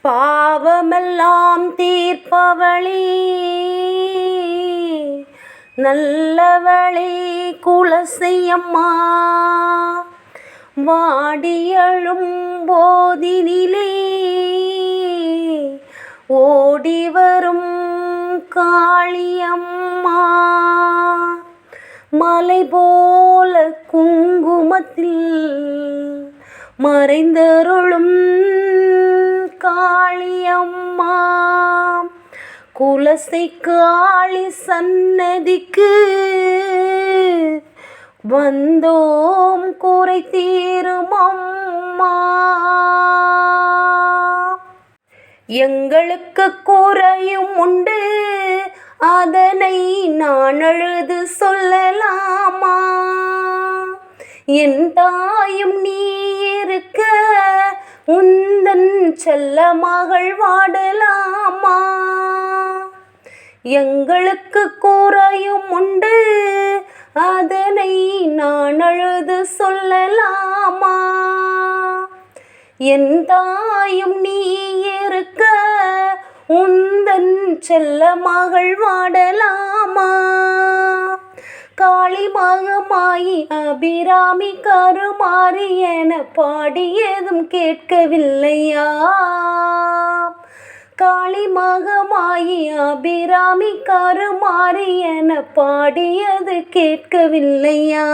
பாவமெல்லாம் தீர்ப்பவளே, நல்லவளே குலசையம்மா. வாடியழும் போதினிலே ஓடிவரும் காளியம்மா. மலை போல குங்குமத்தில் மறைந்தருளும் காளியம்மா. குலசை காளி சன்னதிக்கு வந்தோம் குறை தீரும் அம்மா. எங்களுக்கு குறையும் உண்டு, அதனை நான் அழுது சொல்லலாமா? என் தாயும் நீ இருக்க உந்தன் செல்ல மகள் வாடலாமா? எங்களுக்கு குறையும் உண்டு, அதனை நான் அழுது சொல்லலாமா? என் தாயும் நீ இருக்க உந்தன் செல்ல மகள் வாடலாமா? காளி மகமாயி அபிராமி கருமாறி என பாடியதும் கேட்கவில்லையா? காளி மகமாயி அபிராமி கருமாறி என பாடியது கேட்கவில்லையா?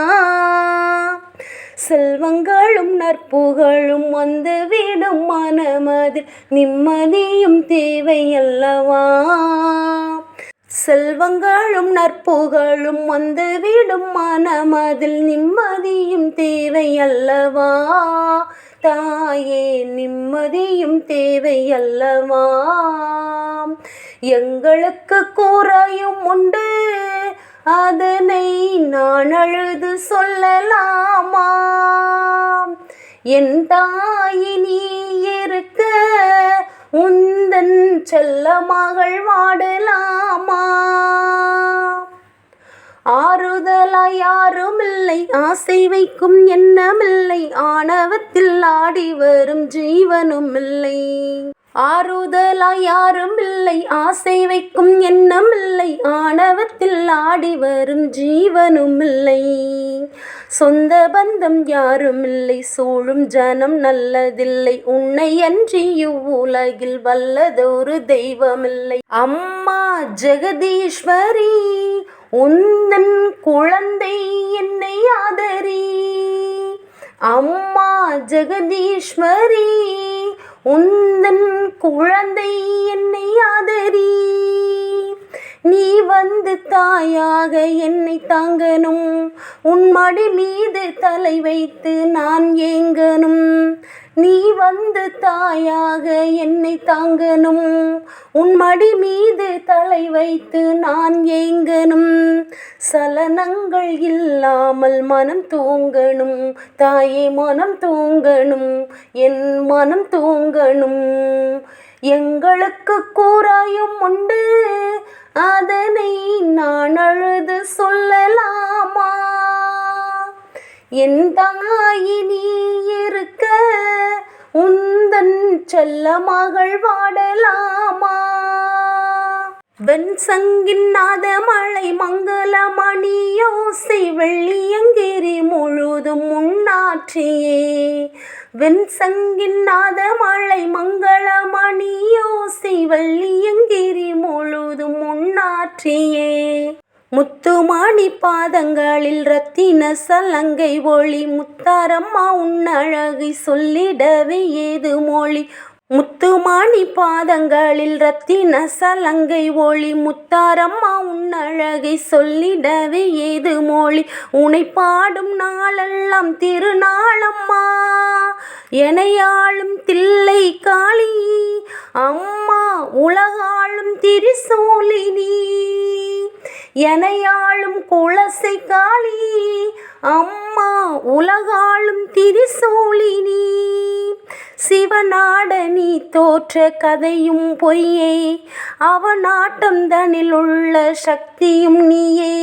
செல்வங்களும் நற்புகழும் வந்து விடும் மனமதில் நிம்மதியும் தேவையல்லவா? செல்வங்களும் நற்புகழும் வந்து விடும் மனமதில் நிம்மதியும் தேவையல்லவா? தாயே நிம்மதியும் தேவையல்லவா? எங்களுக்கு குறையும் உண்டு, அதனை நான் அழுது சொல்லலாமா? என் தாயி நீ இருக்க உந்தன் செல்ல மகள் வாடலாமா? ஆறுதலாய் யாருமில்லை, ஆசை வைக்கும் எண்ணமில்லை, ஆணவத்தில் ஆடி வரும் ஜீவனுமில்லை. ஆறுதலாய் யாரும் இல்லை, ஆசை வைக்கும் எண்ணமில்லை, ஆணவத்தில் ஆடி வரும் ஜீவனுமில்லை. சொந்த பந்தம் யாருமில்லை, சூழும் ஜனம் நல்லதில்லை, உன்னை அன்றி இவ்வுலகில் வல்லதொரு தெய்வமில்லை. அம்மா ஜெகதீஸ்வரி உந்தன் குழந்தை என்னை ஆதரி. அம்மா ஜெகதீஸ்வரி உந்தன் குழந்தை என்னை ஆதரி. நீ வந்து தாயாக என்னை தாங்கணும், உன் மடி மீது தலை வைத்து நான் ஏங்கணும். நீ வந்து தாயாக என்னை தாங்கணும், உன் மடி மீது தலை வைத்து நான் ஏங்கணும். சலனங்கள் இல்லாமல் மனம் தூங்கணும், தாயே மனம் தூங்கணும், என் மனம் தூங்கணும். எங்களுக்கு குறையும் உண்டு, அதனை நான் அழுது சொல்லலாமா? என் தாயி நீ இருக்க உந்தன் செல்ல மகள் வாடலாமா? வெண்சங்கின் நாத மழை மங்களமணி யோசை வெள்ளியங்கிரி முழுதும் உன்னாற்றியே. வெண்சங்கின் நாத மழை மங்களமணி யோசை வெள்ளியங்கிரி முழுதும் உன்னாற்றியே. முத்துமாணி பாதங்களில் ரத்தின சலங்கை ஒளி, முத்தாரம்மா உன் அழகை சொல்லிடவே ஏது மொழி. முத்துமாணி பாதங்களில் ரத்தின சலங்கை ஒளி, முத்தாரம்மா உன் அழகை சொல்லிடவே ஏது மொழி. உனை பாடும் நாளெல்லாம் திருநாளம்மா, எனையாளும் தில்லை காளி. அம்மா உலகாளும் திரிசூலினி, எனையாளும் குலசை காளி. அம்மா உலகாளும் திரிசூலினி. சிவநாட நீ தோற்ற கதையும் பொய்யே, அவனாட்டம் தனில் உள்ள சக்தியும் நீயே.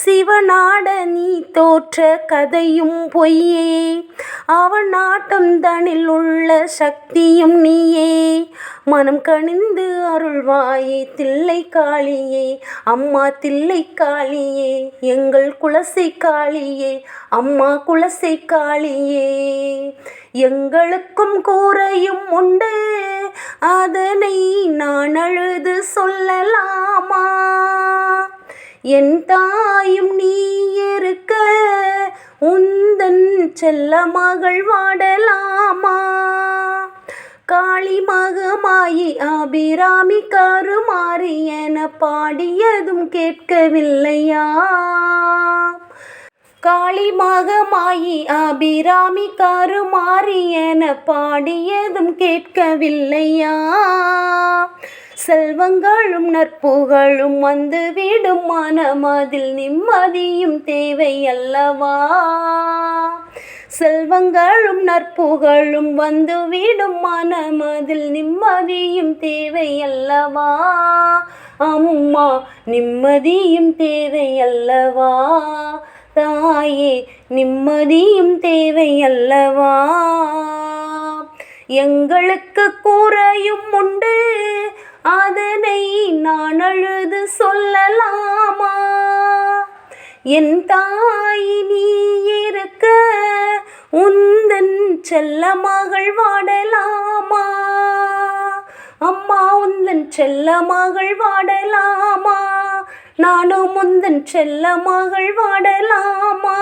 சிவநாட நீ தோற்ற கதையும் பொய்யே, அவனாட்டம் தனில் உள்ள சக்தியும் நீயே. மனம் கனிந்து அருள்வாயே தில்லை காளியே, அம்மா தில்லை காளியே, எங்கள் குலசை காளியே, அம்மா குலசை காளியே. எங்களுக்கும் கூரையும் உண்டு, அதனை நான் அழுது சொல்லலாமா? என் தாயும் நீ இருக்க உந்தன் செல்ல மகள் வாடலாமா? காளி மகமாயி அபிராமி கருமாறி என பாடியதும் கேட்கவில்லையா? காளி மகமாயி அபிராமி கருமாறி என பாடியதும் கேட்கவில்லையா? செல்வங்களும் நற்புகழும் வந்து விடும் மனமதில் நிம்மதியும் தேவை அல்லவா? செல்வங்களும் நற்புகழும் வந்து விடும் மனமதில் நிம்மதியும் தேவை அல்லவா? அம்மா நிம்மதியும் தேவை அல்லவா? தாயே நிம்மதியும் தேவை அல்லவா? எங்களுக்கு கூரையும் உண்டு, அதனை நான் அழுது சொல்லலாமா? என் தாய் நீ இருக்க உந்தன் செல்ல மகள் வாடலாமா? அம்மா உந்தன் செல்ல மகள் வாடலாமா? நானும் உந்தன் செல்ல மகள் வாடலாமா?